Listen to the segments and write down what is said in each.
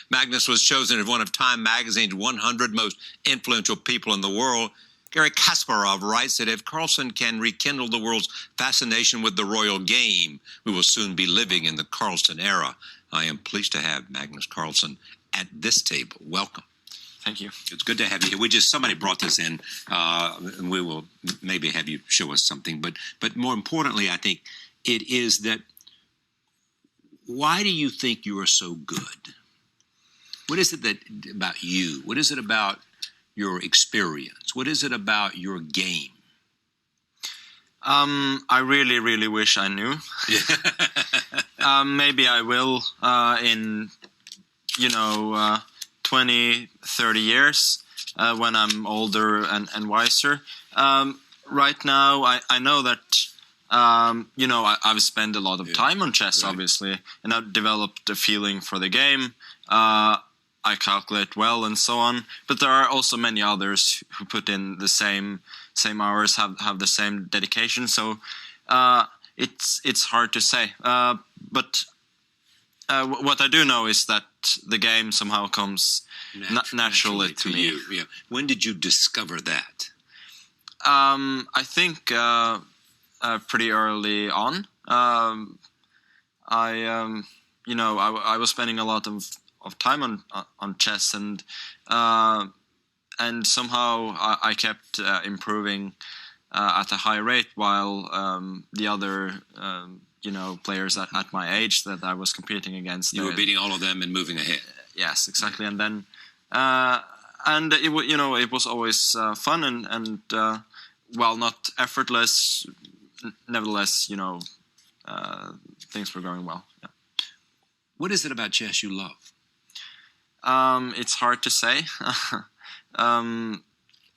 Magnus was chosen as one of Time magazine's 100 most influential people in the world. Garry Kasparov writes that if Carlsen can rekindle the world's fascination with the royal game, we will soon be living in the Carlsen era. I am pleased to have Magnus Carlsen at this table. Welcome. Thank you. It's good to have you here. Somebody brought this in, and we will maybe have you show us something. But more importantly, I think it is that, why do you think you are so good? What is it about you? What is it about your experience? What is it about your game? I really, really wish I knew. Maybe I will in, 20, 30 years when I'm older and wiser. Right now, I know that, I've spent a lot of time on chess, obviously, and I've developed a feeling for the game. I calculate well and so on, but there are also many others who put in the same hours, have the same dedication. So it's hard to say. But what I do know is that the game somehow comes naturally to me. You. Yeah. When did you discover that? I think pretty early on. I was spending a lot of time on chess, and somehow I kept improving at a high rate, while the other players at my age that I was competing against, you were beating all of them and moving ahead. Yes, exactly. And then it was always fun and while not effortless, nevertheless things were going well. Yeah. What is it about chess you love? It's hard to say.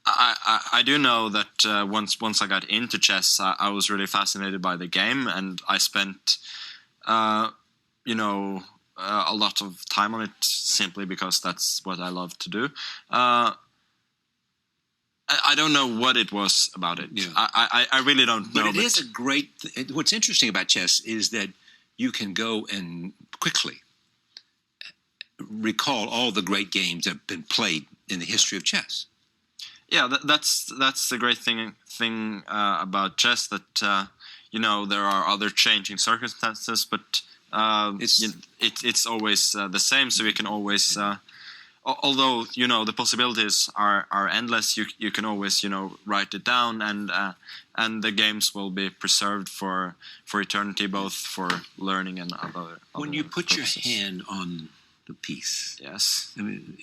I do know that once I got into chess, I was really fascinated by the game, and I spent a lot of time on it simply because that's what I love to do. I don't know what it was about it. Yeah. I really don't know. But it is a great... What's interesting about chess is that you can go and quickly recall all the great games that have been played in the history of chess. Yeah, that's the great thing about chess, that there are other changing circumstances, but it's always the same. So we can always, although the possibilities are endless, you can always write it down, and the games will be preserved for eternity, both for learning and other. When you put purposes. Your hand on the piece. Yes. I mean,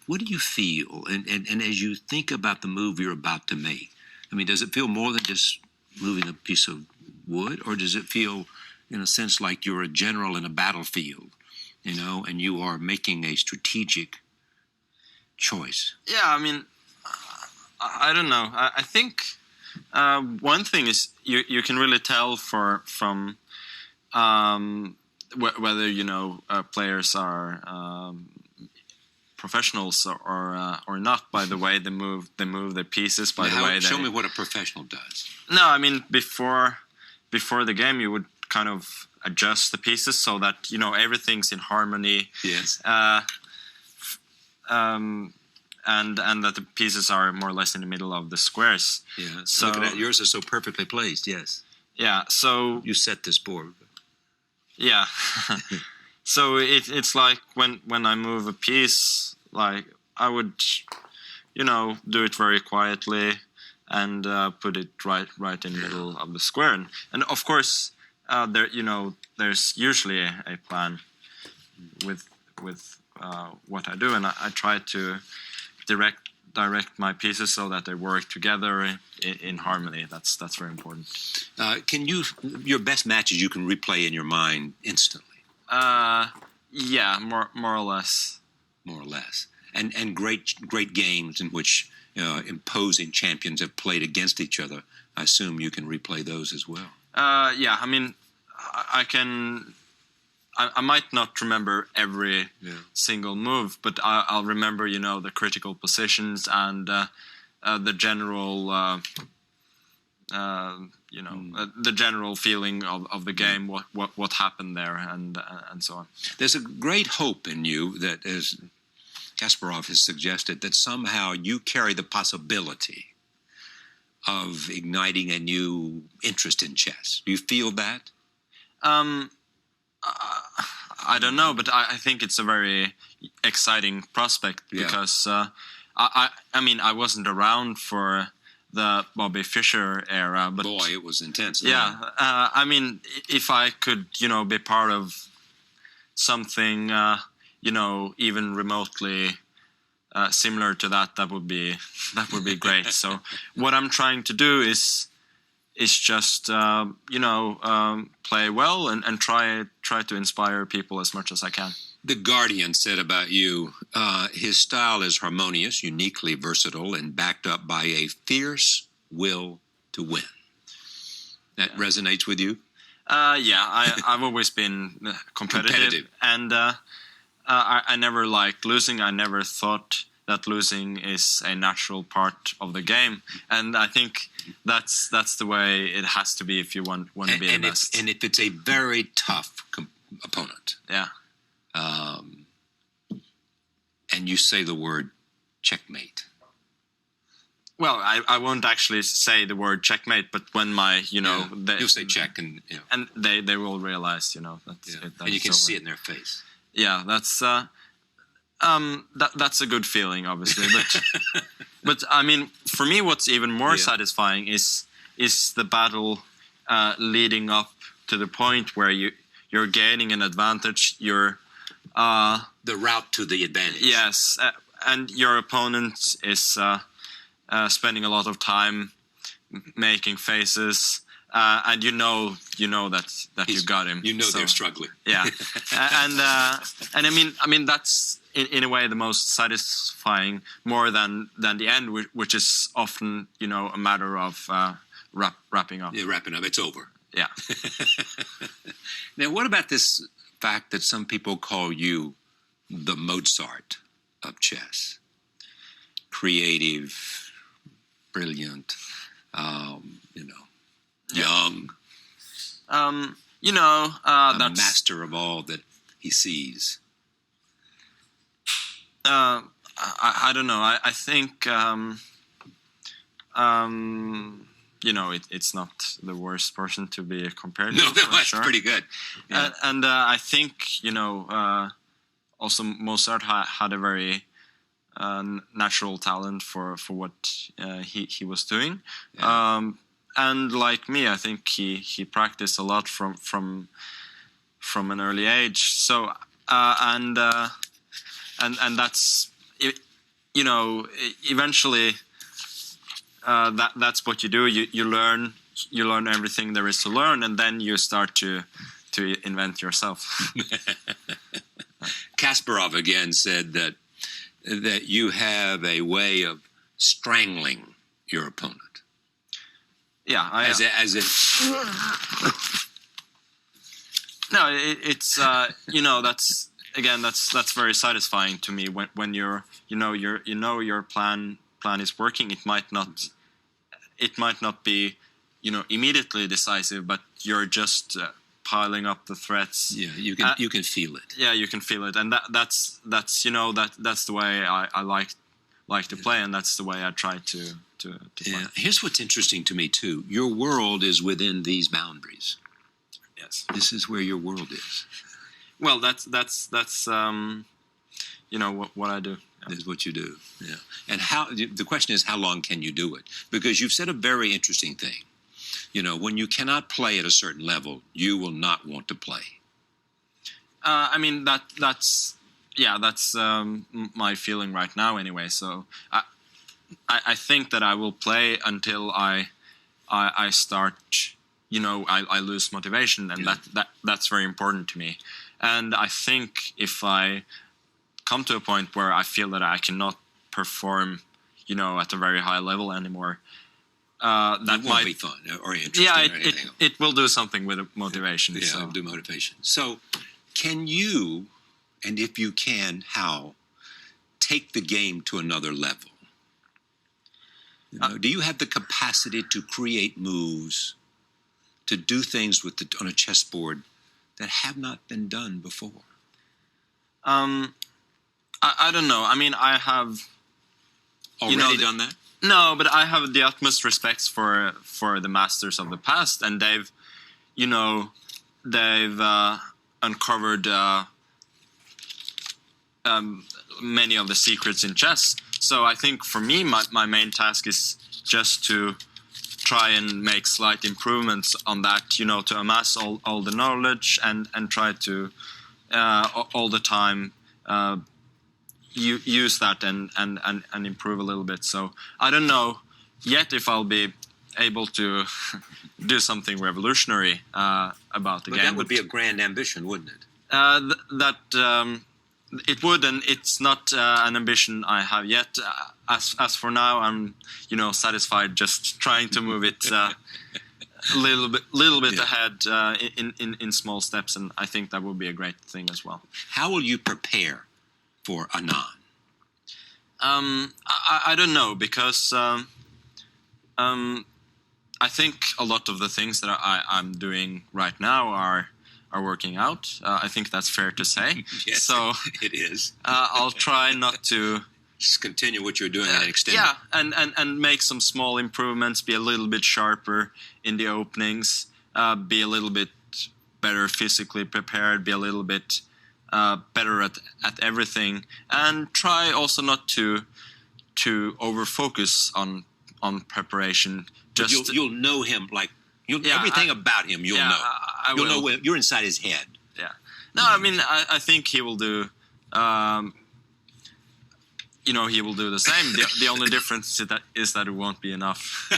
what do you feel? And as you think about the move you're about to make, I mean, does it feel more than just moving a piece of wood, or does it feel, in a sense, like you're a general in a battlefield, and you are making a strategic choice? Yeah, I mean, I don't know. I think one thing is you can really tell from whether players are professionals or not, by the way they move the pieces, by the way. Show me what a professional does. No, I mean before the game you would kind of adjust the pieces so that everything's in harmony. Yes. And that the pieces are more or less in the middle of the squares. Yeah. So look at that. Yours are so perfectly placed. Yes. Yeah. So you set this board. Yeah. So it's like when I move a piece, like I would, do it very quietly and put it right in the middle of the square. And of course, there's usually a plan with what I do, and I try to direct my pieces so that they work together in harmony. That's very important. Your best matches you can replay in your mind instantly? Yeah, more or less. More or less. And great games in which imposing champions have played against each other. I assume you can replay those as well. Yeah, I mean, I can. I might not remember every single move, but I'll remember, the critical positions and the general, the general feeling of the game, what happened there, and so on. There's a great hope in you that, as Kasparov has suggested, that somehow you carry the possibility of igniting a new interest in chess. Do you feel that? I don't know, but I think it's a very exciting prospect because I mean I wasn't around for the Bobby Fischer era, but boy, it was intense. Yeah, I mean, if I could, be part of something, even remotely similar to that, that would be great. So what I'm trying to do is just play well and try to inspire people as much as I can. The Guardian said about you, his style is harmonious, uniquely versatile, and backed up by a fierce will to win. That resonates with you? I've always been competitive. And I never liked losing. I never thought that losing is a natural part of the game, and I think that's the way it has to be if you want to be the best. And if it's a very tough opponent, and you say the word checkmate. Well, I won't actually say the word checkmate, but when you'll say check, and they will realize that's it. And you can see it in their face. Yeah, that's a good feeling, obviously. But I mean, for me, what's even more satisfying is the battle leading up to the point where you're gaining an advantage. You're the route to the advantage. Yes, and your opponent is spending a lot of time making faces. And you know that you got him. They're struggling. Yeah, and I mean that's in a way the most satisfying, more than the end, which is often a matter of wrapping up. Yeah, wrapping up. It's over. Yeah. Now, what about this fact that some people call you the Mozart of chess? Creative, brilliant, young. That's master of all that he sees. I don't know. I think it's not the worst person to be compared to. No, that's sure. Pretty good. Yeah. And I think also Mozart had a very natural talent for what he was doing. Yeah. And like me, I think he practiced a lot from an early age. So and that's eventually that's what you do. You learn everything there is to learn, and then you start to invent yourself. Kasparov again said that you have a way of strangling your opponent. Yeah, as if. No, it's that's very satisfying to me when your plan is working. It might not be immediately decisive, but you're just piling up the threats. Yeah, you can feel it. Yeah, you can feel it, and that's the way I like to play, and that's the way I try to play. Here's what's interesting to me too. Your world is within these boundaries. Yes, this is where your world is. Well, that's what I do. Yeah. This is what you do. Yeah, and the question is, how long can you do it? Because you've said a very interesting thing. When you cannot play at a certain level, you will not want to play. I mean that's my feeling right now anyway. So I think that I will play until I start. I lose motivation, and that's very important to me. And I think if I come to a point where I feel that I cannot perform, at a very high level anymore, that won't be fun or interesting. Yeah, or anything. It will do something with motivation. Yeah, so. Do motivation. So, can you, and if you can, how, take the game to another level? Do you have the capacity to create moves to do things on a chessboard that have not been done before? I don't know. I mean, I have already done that. No, but I have the utmost respect for the masters of the past, and they've uncovered many of the secrets in chess. So I think for me, my main task is just to try and make slight improvements on that, to amass all the knowledge and try to all the time use that and improve a little bit. So I don't know yet if I'll be able to do something revolutionary about the game. But that would be a grand ambition, wouldn't it? It would, and it's not an ambition I have yet. As for now, I'm satisfied just trying to move it a little bit ahead in small steps, and I think that would be a great thing as well. How will you prepare for Anand? I don't know, because I think a lot of the things that I'm doing right now are working out. I think that's fair to say. Yes, so it is. I'll try not to just continue what you're doing and extend yeah, it. and make some small improvements, be a little bit sharper in the openings, be a little bit better physically prepared, be a little bit better at everything, and try also not to over focus on preparation. Just you'll know him, like everything about him. You'll know. You'll know when you're inside his head. Yeah. No, I mean, I think he will do. He will do the same. The only difference is that it won't be enough.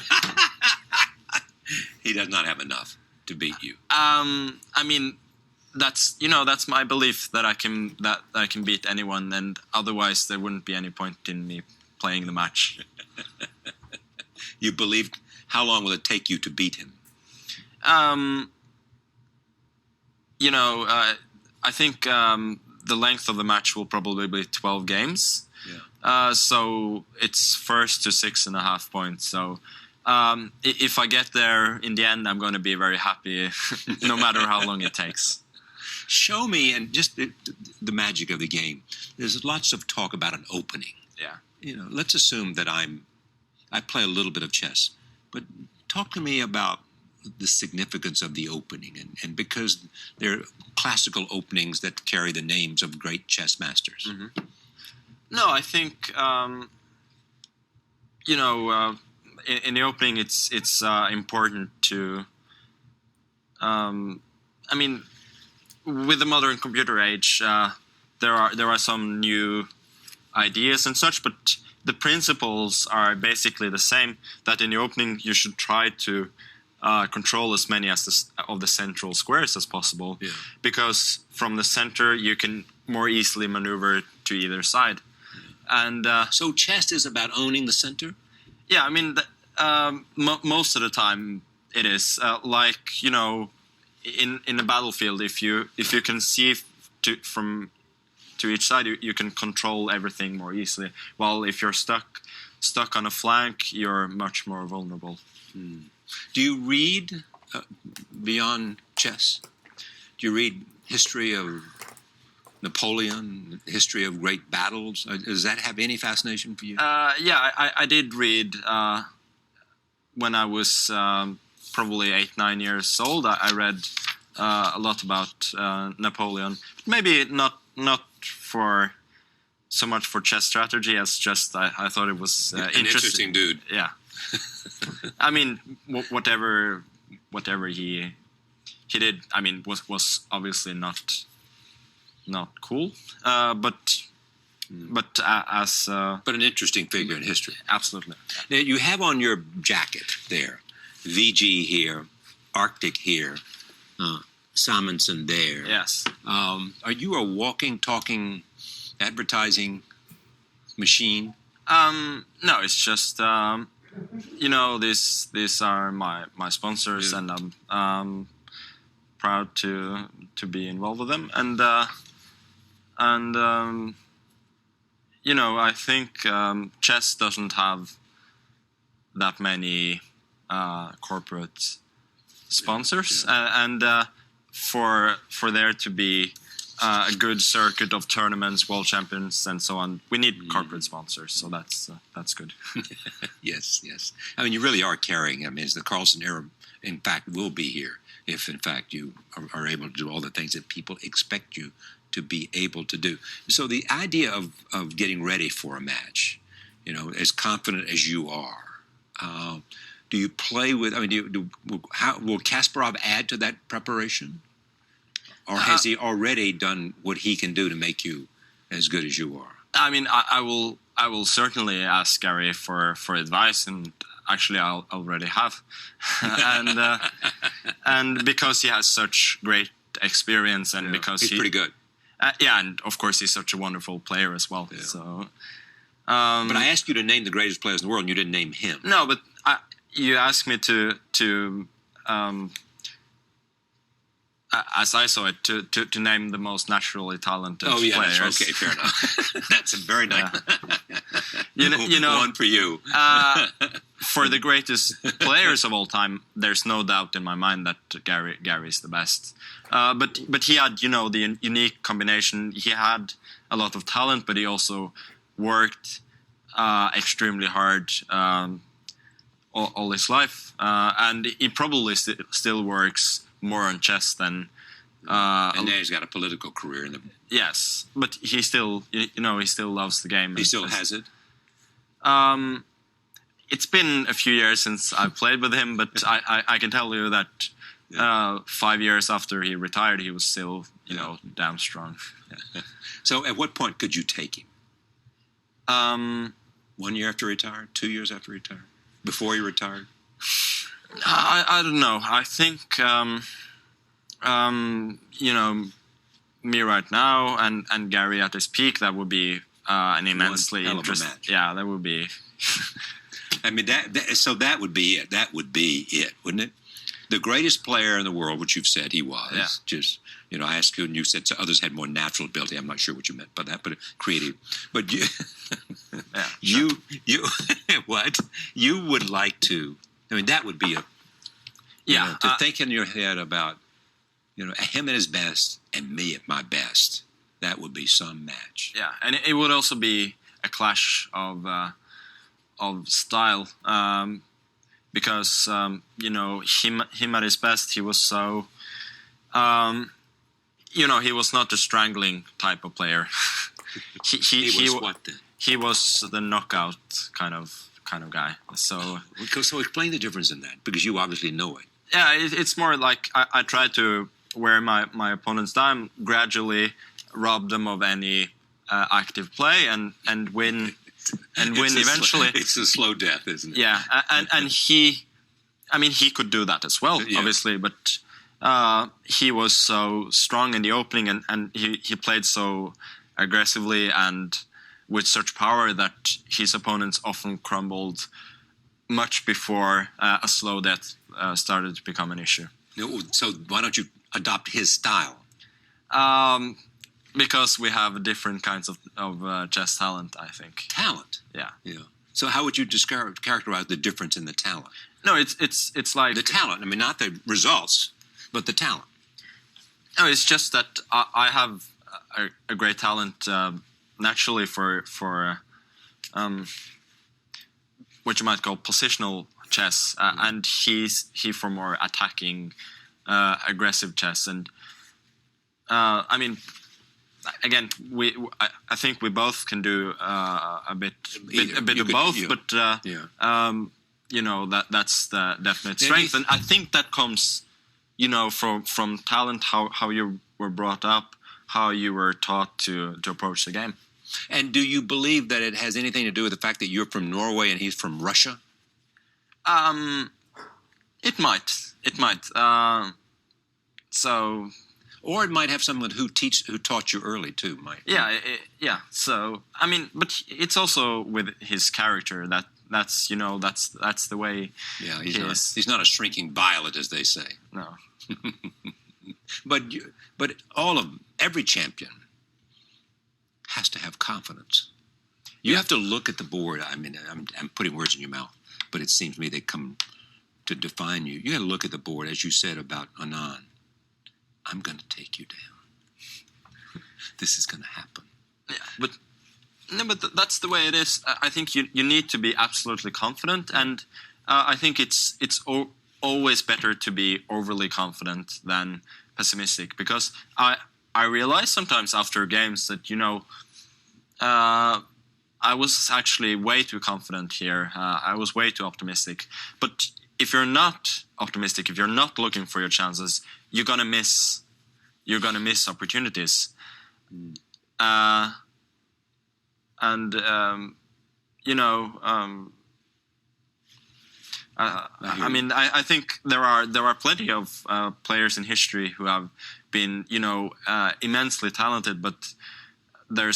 He does not have enough to beat you. I mean, that's my belief that I can beat anyone, and otherwise there wouldn't be any point in me playing the match. You believe? How long will it take you to beat him? I think the length of the match will probably be 12 games. Yeah. So it's first to 6.5 points. So if I get there in the end, I'm going to be very happy, no matter how long it takes. Show me, and just the magic of the game. There's lots of talk about an opening. Yeah. Let's assume that I play a little bit of chess, but talk to me about the significance of the opening, and because they're classical openings that carry the names of great chess masters. Mm-hmm. No, I think in the opening it's important to. I mean, with the modern computer age, there are some new ideas and such, but the principles are basically the same. That in the opening you should try to control as many of the central squares as possible, because from the center you can more easily maneuver to either side. And so chess is about owning the center? Yeah, I mean, most of the time it is. In a battlefield, if you can see from each side, you can control everything more easily. While if you're stuck on a flank, you're much more vulnerable. Do you read beyond chess? Do you read history of Napoleon, history of great battles? Does that have any fascination for you? Yeah, I did read when I was probably 8-9 years old. I read a lot about Napoleon. Maybe not for so much for chess strategy as just I thought it was an interesting dude. Yeah. I mean, whatever he did, I mean, was obviously not cool, but an interesting figure in history. Absolutely. Now, you have on your jacket there, VG here, Arctic here, Simonson there. Yes. Are you a walking, talking, advertising machine? No, it's just these are my sponsors, and I'm proud to be involved with them, and I think chess doesn't have that many corporate sponsors, and for there to be a good circuit of tournaments, world champions, and so on, we need corporate sponsors. So that's good. Yes. I mean, you really are carrying. I mean, the Carlsen era, in fact, will be here if, in fact, you are able to do all the things that people expect you to be able to do. So the idea of getting ready for a match, as confident as you are, do you play with? I mean, will Kasparov add to that preparation? Or has he already done what he can do to make you as good as you are? I mean, I will certainly ask Gary for advice, and actually I already have, and because he has such great experience, and because he's pretty good. And of course he's such a wonderful player as well. Yeah. So, but I asked you to name the greatest players in the world, and you didn't name him. No, but you asked me to as I saw it, to name the most naturally talented players. Okay, fair enough. That's a very nice. One for you. For the greatest players of all time, there's no doubt in my mind that Gary is the best. But he had, the unique combination. He had a lot of talent, but he also worked extremely hard all his life, and he probably still works more on chess than and now he's got a political career yes, but he still he still loves the game. He still has it. It's been a few years since I've played with him, but I can tell you that 5 years after he retired, he was still damn strong. So at what point could you take him? 1 year after he retired, 2 years after he retired, before he retired? I don't know. I think me right now and Gary at his peak, that would be an immensely interesting match. Yeah, that would be. I mean so that would be it. That would be it, wouldn't it? The greatest player in the world, which you've said he was. Yeah. Just I asked you, and you said others had more natural ability. I'm not sure what you meant by that, but creative. But you, you what you would like to. I mean, that would be to think in your head about, him at his best and me at my best. That would be some match. Yeah, and it would also be a clash of style, because him at his best, he was so, he was not a strangling type of player. he was what then? He was the knockout kind of guy. So explain the difference in that, because you obviously know it. Yeah, it's more like I try to wear my opponents down, gradually rob them of any active play, and win eventually. It's a slow death, isn't it? Yeah, and he could do that as well, obviously, but he was so strong in the opening, and he played so aggressively and with such power that his opponents often crumbled much before a slow death started to become an issue. So why don't you adopt his style? Because we have different kinds of chess talent, I think. Talent? Yeah. So how would you characterize the difference in the talent? No, it's like... The talent. I mean, not the results, but the talent. No, it's just that I have a great talent naturally for what you might call positional chess, and he for more attacking, aggressive chess. And I mean, again, I think we both can do a bit of both, but that's the definite strength, and I think that comes, from talent, how you were brought up, how you were taught to approach the game. And do you believe that it has anything to do with the fact that you're from Norway and he's from Russia? It might. Or it might have someone who taught you early too, Mike. Yeah. So I mean, but it's also with his character that's the way. Yeah, he's not a shrinking violet, as they say. No. But every champion has to have confidence. You have to look at the board. I mean, I'm putting words in your mouth, but it seems to me they come to define you. You got to look at the board, as you said about Anand. I'm going to take you down. This is going to happen. Yeah, but that's the way it is. I think you need to be absolutely confident, and I think it's always better to be overly confident than pessimistic, because I realize sometimes after games that I was actually way too confident here. I was way too optimistic. But if you're not optimistic, if you're not looking for your chances, you're gonna miss opportunities. I mean, I think there are plenty of players in history who have been, immensely talented, but they're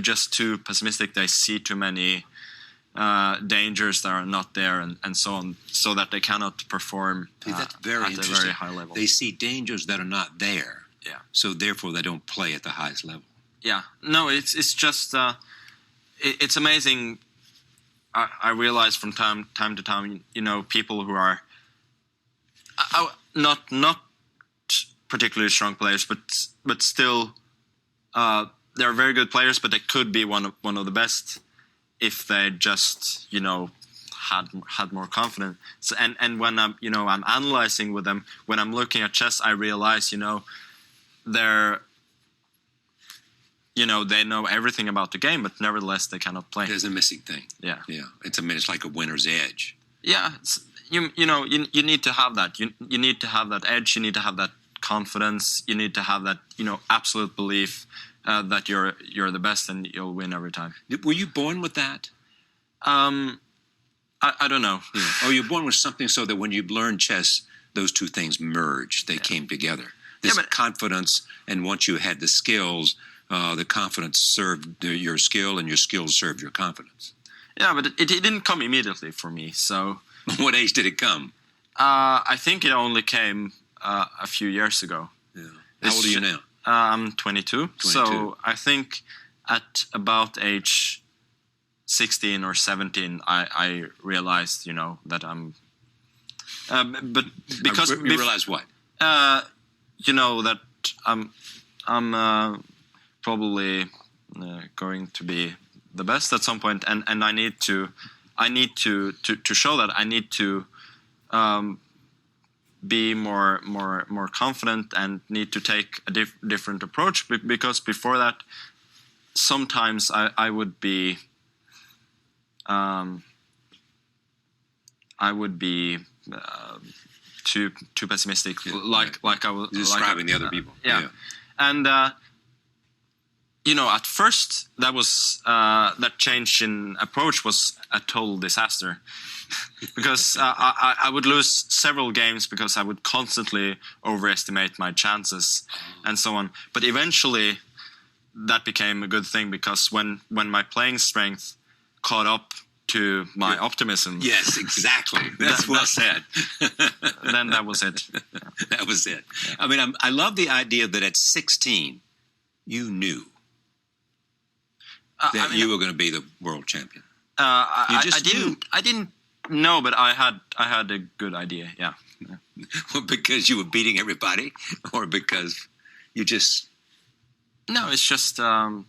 just too pessimistic. They see too many dangers that are not there, and so on, so that they cannot perform That's at very a interesting. very high level. They see dangers that are not there. Yeah. So therefore, they don't play at the highest level. Yeah. No, it's just it's amazing. I realize from time to time, people who are not particularly strong players, but still they're very good players. But they could be one of the best if they just had more confidence. And when I'm analyzing with them, when I'm looking at chess, I realize they're they know everything about the game, but nevertheless they cannot play. There's a missing thing. Yeah. It's like a winner's edge. Yeah, you need to have that. You need to have that edge. You need to have that confidence. You need to have that absolute belief that you're the best and you'll win every time. Were you born with that? I don't know. Yeah. Oh, you're born with something so that when you learn chess, those two things merged. They came together. This confidence, and once you had the skills, the confidence served your skill, and your skills served your confidence. Yeah, but it didn't come immediately for me. So, what age did it come? I think it only came a few years ago. Yeah. How old are you now? I'm 22. So I think at about age 16 or 17, I realized, that I'm. But because you realized what? That I'm probably going to be the best at some point, and I need to show that. I need to be more confident and need to take a different approach, because before that, sometimes I would be too pessimistic, like I was describing the other people. Yeah. And at first that was that change in approach was a total disaster, because I would lose several games because I would constantly overestimate my chances and so on. But eventually that became a good thing, because when my playing strength caught up to my optimism. Yes, exactly. That's well said. Then that was it. Yeah. That was it. Yeah. I mean, I love the idea that at 16, you knew that you were going to be the world champion. I didn't know, but I had a good idea. Yeah. Well, because you were beating everybody, or because you just. No, it's just a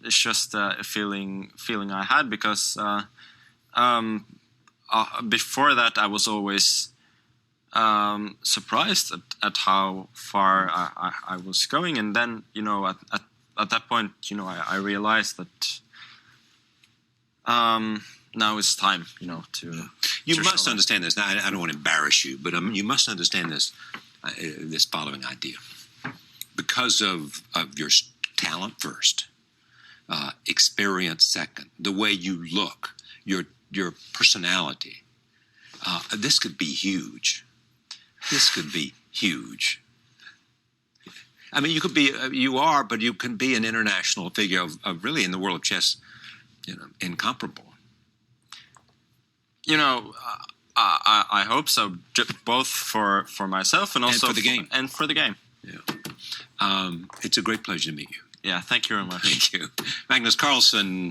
feeling I had, because before that I was always surprised at how far I was going, and then at that point I realized that now it's time to. You must understand this. Now, I don't want to embarrass you, but you must understand this following idea, because of your talent first, experience second, the way you look, your personality. This could be huge. This could be huge. I mean, you can be an international figure of really, in the world of chess, incomparable. I hope so, both for myself and also for the game. And for the game. Yeah. It's a great pleasure to meet you. Yeah, thank you very much. Thank you. Magnus Carlsen,